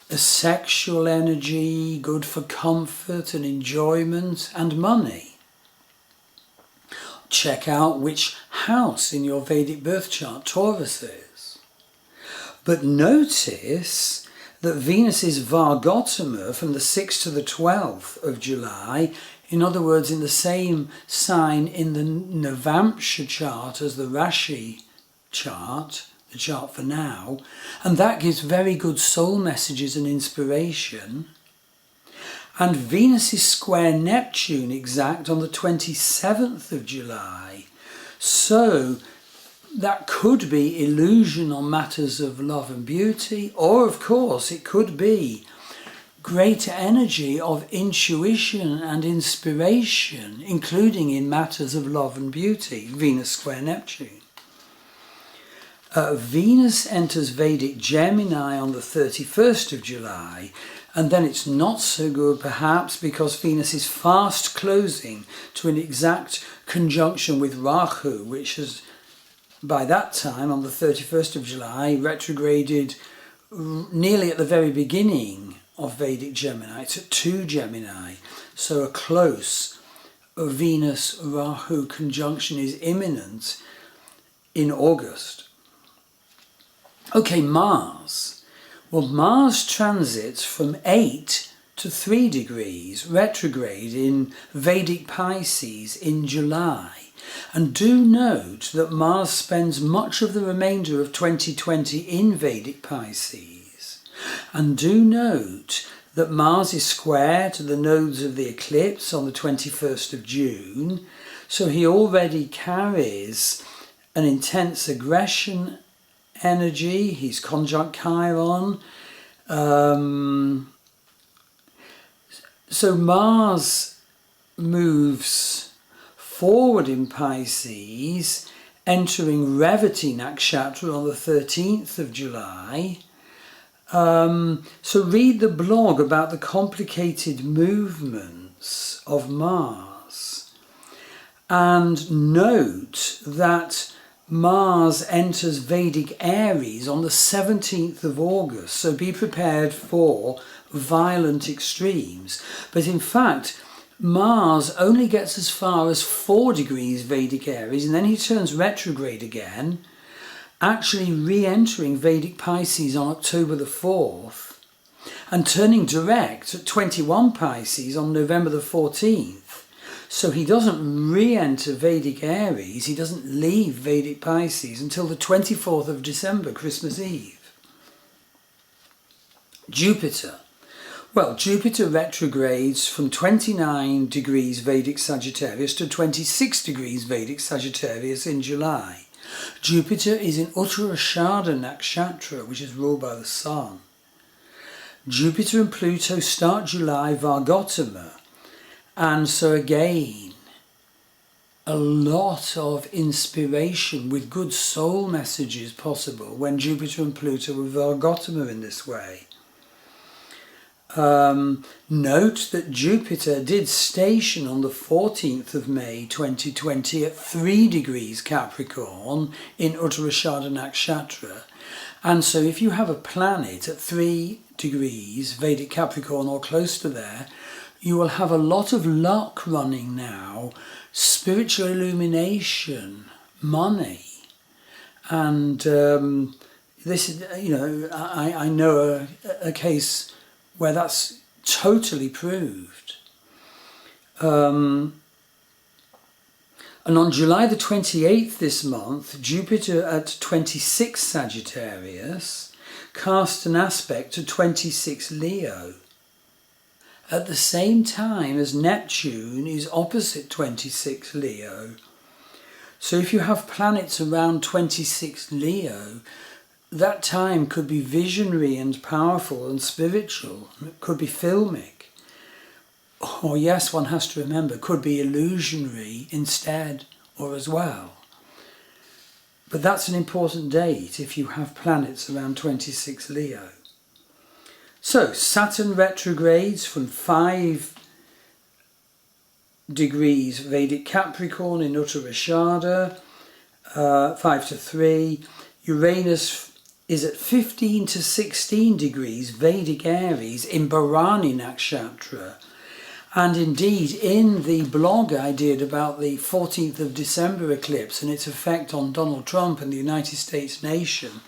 a sexual energy, good for comfort and enjoyment and money. Check out which house in your Vedic birth chart Taurus is. But notice that Venus is Vargotama from the 6th to the 12th of July, in other words, in the same sign in the Navamsha chart as the Rashi chart, the chart for now, and that gives very good soul messages and inspiration. And Venus is square Neptune exact on the 27th of July. So that could be illusion on matters of love and beauty, or of course it could be greater energy of intuition and inspiration, including in matters of love and beauty, Venus square Neptune. Venus enters Vedic Gemini on the 31st of July, and then it's not so good perhaps because Venus is fast closing to an exact conjunction with Rahu, which has by that time on the 31st of July retrograded nearly at the very beginning of Vedic Gemini. It's at 2 Gemini, so a close Venus-Rahu conjunction is imminent in August. Okay, Mars. Well, Mars transits from 8 to 3 degrees retrograde in Vedic Pisces in July. And do note that Mars spends much of the remainder of 2020 in Vedic Pisces. And do note that Mars is square to the nodes of the eclipse on the 21st of June. So he already carries an intense aggression energy. He's conjunct Chiron. So Mars moves forward in Pisces, entering Revati Nakshatra on the 13th of July. So read the blog about the complicated movements of Mars. And note that Mars enters Vedic Aries on the 17th of August, so be prepared for violent extremes. But in fact, Mars only gets as far as 4 degrees Vedic Aries, and then he turns retrograde again, actually re-entering Vedic Pisces on October the 4th, and turning direct at 21 Pisces on November the 14th. So he doesn't re-enter Vedic Aries, he doesn't leave Vedic Pisces until the 24th of December, Christmas Eve. Jupiter. Well, Jupiter retrogrades from 29 degrees Vedic Sagittarius to 26 degrees Vedic Sagittarius in July. Jupiter is in Uttarashadha Nakshatra, which is ruled by the Sun. Jupiter and Pluto start July Vargotama. And so again, a lot of inspiration with good soul messages possible when Jupiter and Pluto were Vargotama in this way. Note that Jupiter did station on the 14th of May 2020 at 3 degrees Capricorn in Uttarashadha Nakshatra. And so if you have a planet at 3 degrees Vedic Capricorn or close to there, you will have a lot of luck running now, spiritual illumination, money. And this is, I know a case where that's totally proved. And on July the 28th this month, Jupiter at 26 Sagittarius cast an aspect to 26 Leo, at the same time as Neptune is opposite 26 Leo. So if you have planets around 26 Leo, that time could be visionary and powerful and spiritual. It could be filmic. Or yes, one has to remember, could be illusionary instead or as well. But that's an important date if you have planets around 26 Leo. So Saturn retrogrades from 5 degrees Vedic Capricorn in Uttarashadha, 5 to 3. Uranus is at 15 to 16 degrees Vedic Aries in Bharani Nakshatra. And indeed, in the blog I did about the 14th of December eclipse and its effect on Donald Trump and the United States nation,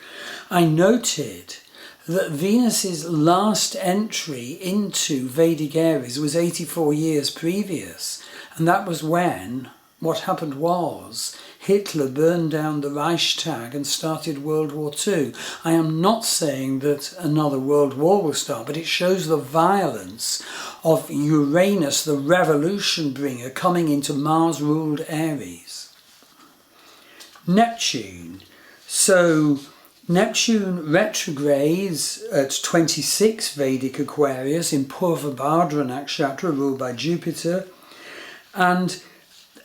I noted that Venus's last entry into Vedic Aries was 84 years previous. And that was when what happened was Hitler burned down the Reichstag and started World War II. I am not saying that another world war will start, but it shows the violence of Uranus, the revolution bringer, coming into Mars-ruled Aries. Neptune. So Neptune retrogrades at 26 Vedic Aquarius in Purva Bhadra Nakshatra, ruled by Jupiter. And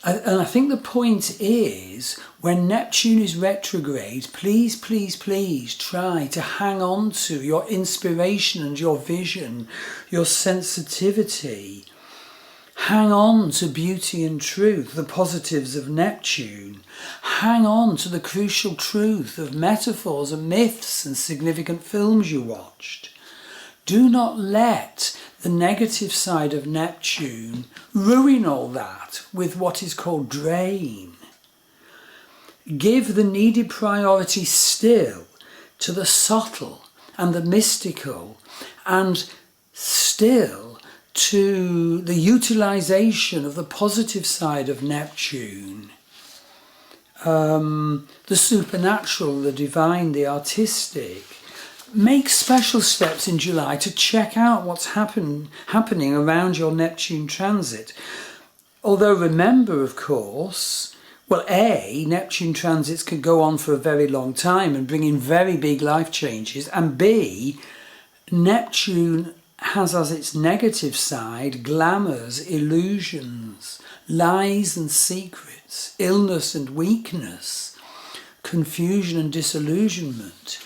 I think the point is, when Neptune is retrograde, please, please, please try to hang on to your inspiration and your vision, your sensitivity. Hang on to beauty and truth, the positives of Neptune. Hang on to the crucial truth of metaphors and myths and significant films you watched. Do not let the negative side of Neptune ruin all that with what is called drain. Give the needed priority still to the subtle and the mystical, and still to the utilization of the positive side of Neptune. The supernatural, the divine, the artistic. Make special steps in July to check out what's happening around your Neptune transit. Although remember, of course, well, A, Neptune transits can go on for a very long time and bring in very big life changes, and B, Neptune has as its negative side glamours, illusions, lies and secrets, illness and weakness, confusion and disillusionment.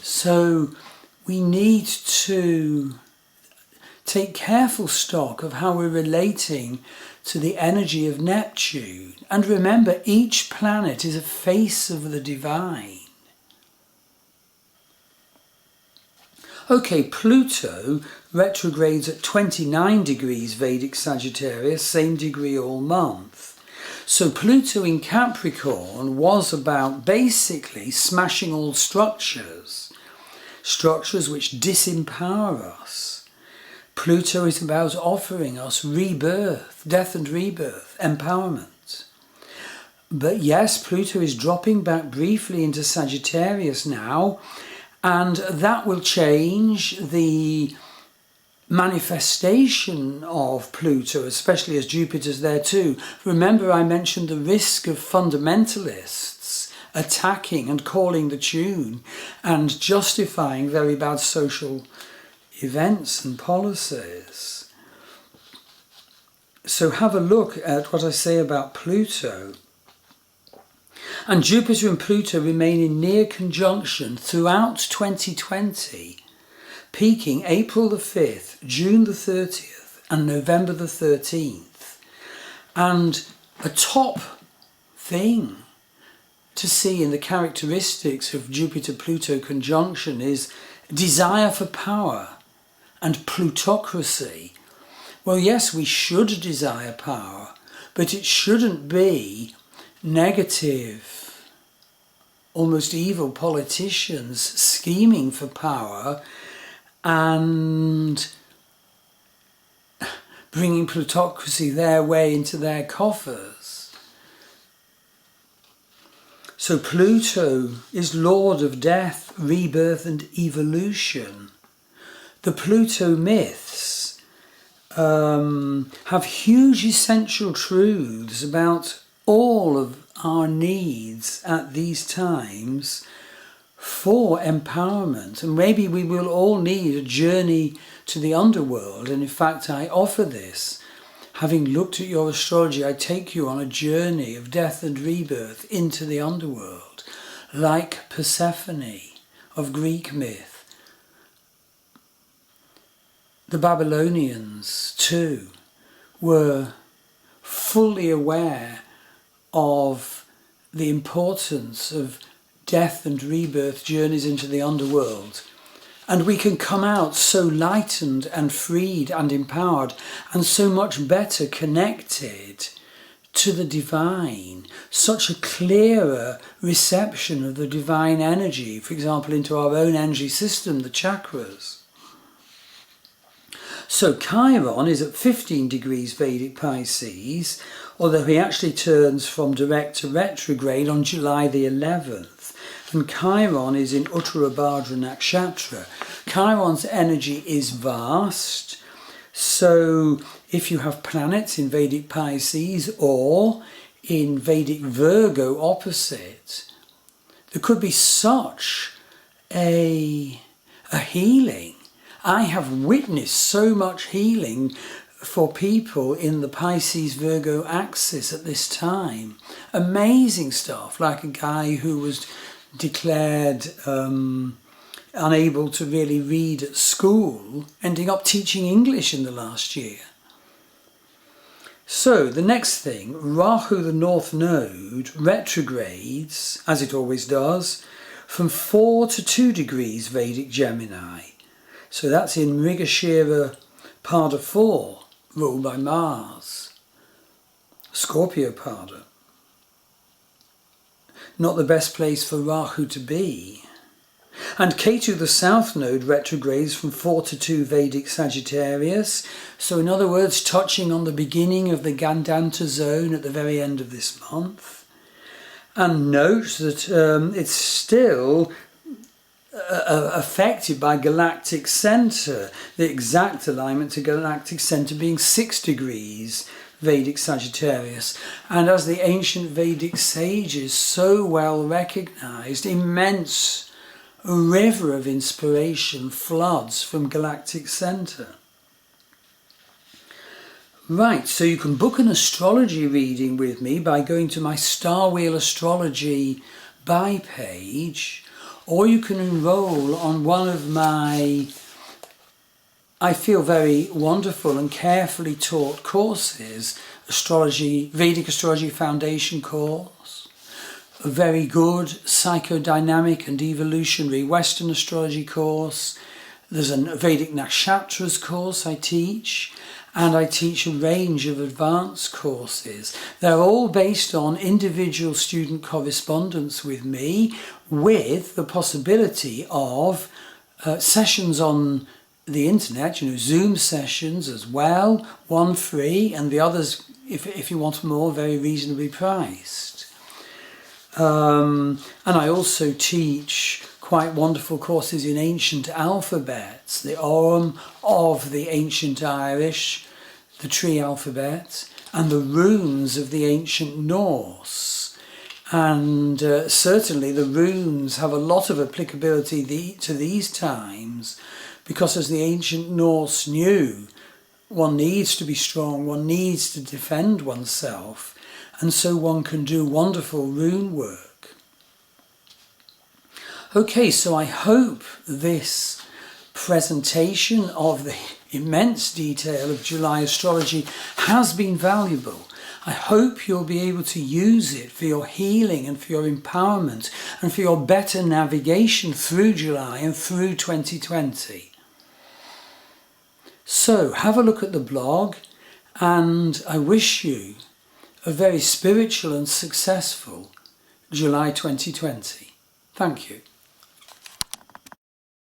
So we need to take careful stock of how we're relating to the energy of Neptune. And remember, each planet is a face of the divine. Okay, Pluto retrogrades at 29 degrees Vedic Sagittarius, same degree all month. So Pluto in Capricorn was about basically smashing all structures which disempower us. Pluto is about offering us rebirth, death and rebirth, empowerment. But yes, Pluto is dropping back briefly into Sagittarius now, and that will change the manifestation of Pluto, especially as Jupiter's there too. Remember, I mentioned the risk of fundamentalists attacking and calling the tune and justifying very bad social events and policies. So have a look at what I say about Pluto. And Jupiter and Pluto remain in near conjunction throughout 2020, peaking April the 5th, June the 30th and November the 13th. And a top thing to see in the characteristics of Jupiter-Pluto conjunction is desire for power and plutocracy. Well, yes, we should desire power, but it shouldn't be negative, almost evil politicians scheming for power and bringing plutocracy their way into their coffers. So Pluto is lord of death, rebirth and evolution. The Pluto myths have huge essential truths about all of our needs at these times for empowerment. And maybe we will all need a journey to the underworld. And in fact, I offer this. Having looked at your astrology, I take you on a journey of death and rebirth into the underworld, like Persephone of Greek myth. The Babylonians, too, were fully aware of the importance of death and rebirth journeys into the underworld. And we can come out so lightened and freed and empowered and so much better connected to the divine, such a clearer reception of the divine energy, for example, into our own energy system, the chakras. So Chiron is at 15 degrees Vedic Pisces, although he actually turns from direct to retrograde on July the 11th. And Chiron is in Uttarabhadra Nakshatra. Chiron's energy is vast. So if you have planets in Vedic Pisces or in Vedic Virgo opposite, there could be such a healing. I have witnessed so much healing for people in the Pisces-Virgo axis at this time. Amazing stuff, like a guy who was declared unable to really read at school, ending up teaching English in the last year. So the next thing, Rahu, the North Node, retrogrades, as it always does, from 4 to 2 degrees Vedic Gemini. So that's in Mrigashira Pada 4, ruled by Mars. Scorpio Pada. Not the best place for Rahu to be. And Ketu, the South Node, retrogrades from 4 to 2 Vedic Sagittarius. So in other words, touching on the beginning of the Gandanta zone at the very end of this month. And note that it's still affected by galactic center, the exact alignment to galactic center being 6 degrees Vedic Sagittarius. And as the ancient Vedic sages so well recognized, immense river of inspiration floods from galactic center. Right, so you can book an astrology reading with me by going to my Starwheel Astrology buy page, or you can enroll on one of my, I feel, very wonderful and carefully taught courses, Vedic Astrology Foundation course, a very good psychodynamic and evolutionary Western astrology course. There's a Vedic Nakshatras course I teach, and I teach a range of advanced courses. They're all based on individual student correspondence with me, with the possibility of sessions on the internet, Zoom sessions as well, one free and the others, if you want more, very reasonably priced. And I also teach quite wonderful courses in ancient alphabets, the Orm of the ancient Irish, the Tree alphabet, and the runes of the ancient Norse. And certainly the runes have a lot of applicability to these times, because as the ancient Norse knew, one needs to be strong, one needs to defend oneself, and so one can do wonderful rune work. Okay, so I hope this presentation of the immense detail of July astrology has been valuable. I hope you'll be able to use it for your healing and for your empowerment and for your better navigation through July and through 2020. So have a look at the blog, and I wish you a very spiritual and successful July 2020. Thank you.